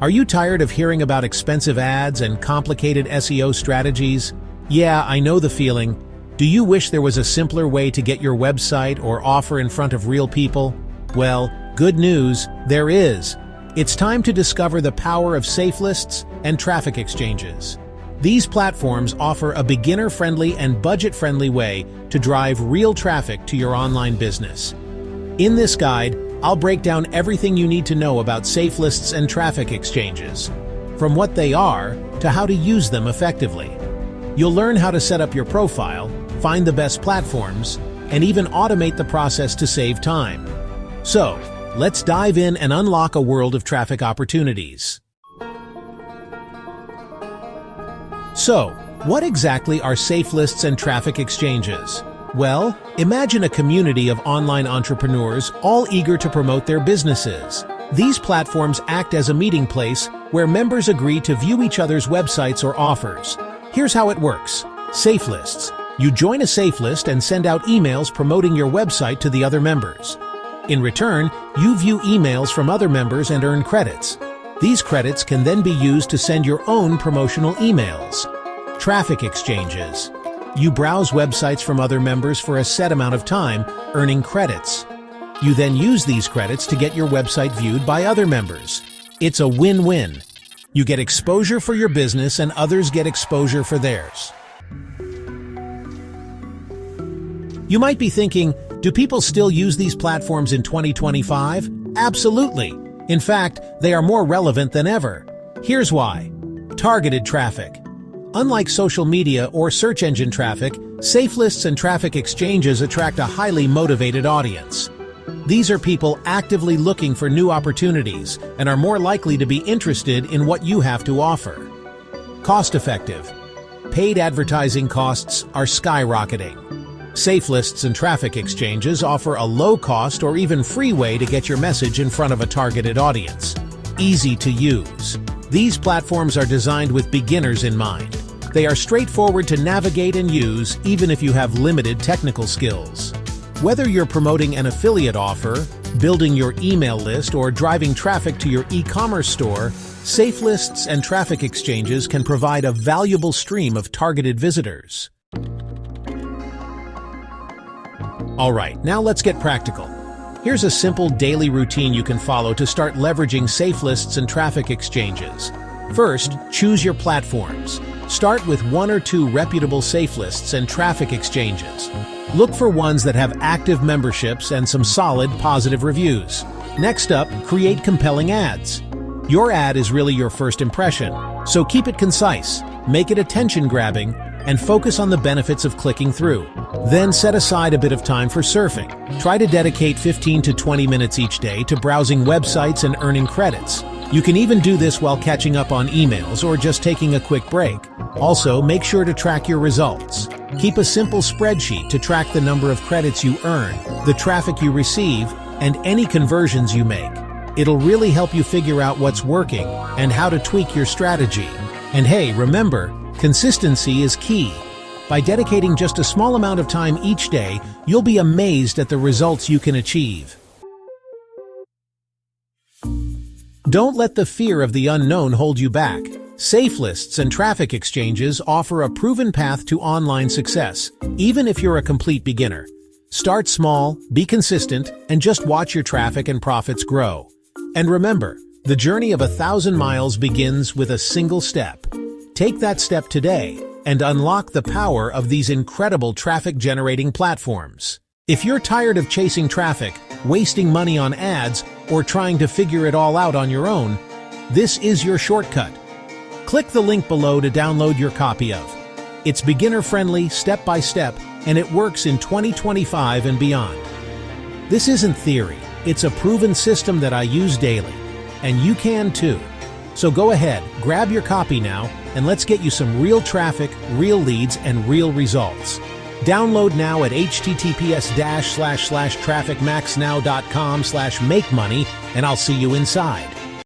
Are you tired of hearing about expensive ads and complicated SEO strategies? Yeah, I know the feeling. Do you wish there was a simpler way to get your website or offer in front of real people? Well, good news, there is. It's time to discover the power of Safelists and traffic exchanges. These platforms offer a beginner-friendly and budget-friendly way to drive real traffic to your online business. In this guide, I'll break down everything you need to know about Safelists and traffic exchanges, from what they are to how to use them effectively. You'll learn how to set up your profile, find the best platforms, and even automate the process to save time. So, let's dive in and unlock a world of traffic opportunities. So, what exactly are Safelists and traffic exchanges? Well, imagine a community of online entrepreneurs all eager to promote their businesses. These platforms act as a meeting place where members agree to view each other's websites or offers. Here's how it works. Safelists. You join a Safelist and send out emails promoting your website to the other members. In return, you view emails from other members and earn credits. These credits can then be used to send your own promotional emails. Traffic exchanges. You browse websites from other members for a set amount of time, earning credits. You then use these credits to get your website viewed by other members. It's a win-win. You get exposure for your business and others get exposure for theirs. You might be thinking, do people still use these platforms in 2025? Absolutely. In fact, they are more relevant than ever. Here's why. Targeted traffic. Unlike social media or search engine traffic, Safelists and traffic exchanges attract a highly motivated audience. These are people actively looking for new opportunities and are more likely to be interested in what you have to offer. Cost-effective. Paid advertising costs are skyrocketing. Safelists and traffic exchanges offer a low-cost or even free way to get your message in front of a targeted audience. Easy to use. These platforms are designed with beginners in mind. They are straightforward to navigate and use even if you have limited technical skills. Whether you're promoting an affiliate offer, building your email list, or driving traffic to your e-commerce store, Safelists and traffic exchanges can provide a valuable stream of targeted visitors. Alright, now let's get practical. Here's a simple daily routine you can follow to start leveraging Safelists and traffic exchanges. First, choose your platforms. Start with one or two reputable Safelists and traffic exchanges. Look for ones that have active memberships and some solid positive reviews. Next up, create compelling ads. Your ad is really your first impression, so keep it concise, make it attention-grabbing, and focus on the benefits of clicking through. Then set aside a bit of time for surfing. Try to dedicate 15 to 20 minutes each day to browsing websites and earning credits. You can even do this while catching up on emails or just taking a quick break. Also, make sure to track your results. Keep a simple spreadsheet to track the number of credits you earn, the traffic you receive, and any conversions you make. It'll really help you figure out what's working and how to tweak your strategy. And hey, remember, consistency is key. By dedicating just a small amount of time each day, you'll be amazed at the results you can achieve. Don't let the fear of the unknown hold you back. Safelists and traffic exchanges offer a proven path to online success, even if you're a complete beginner. Start small, be consistent, and just watch your traffic and profits grow. And remember, the journey of 1,000 miles begins with a single step. Take that step today and unlock the power of these incredible traffic-generating platforms. If you're tired of chasing traffic, wasting money on ads, or trying to figure it all out on your own, this is your shortcut. Click the link below to download your copy of. It's beginner-friendly, step-by-step, and it works in 2025 and beyond. This isn't theory, it's a proven system that I use daily, and you can too. So go ahead, grab your copy now, and let's get you some real traffic, real leads, and real results. Download now at https://trafficmaxnow.com/makemoney, and I'll see you inside.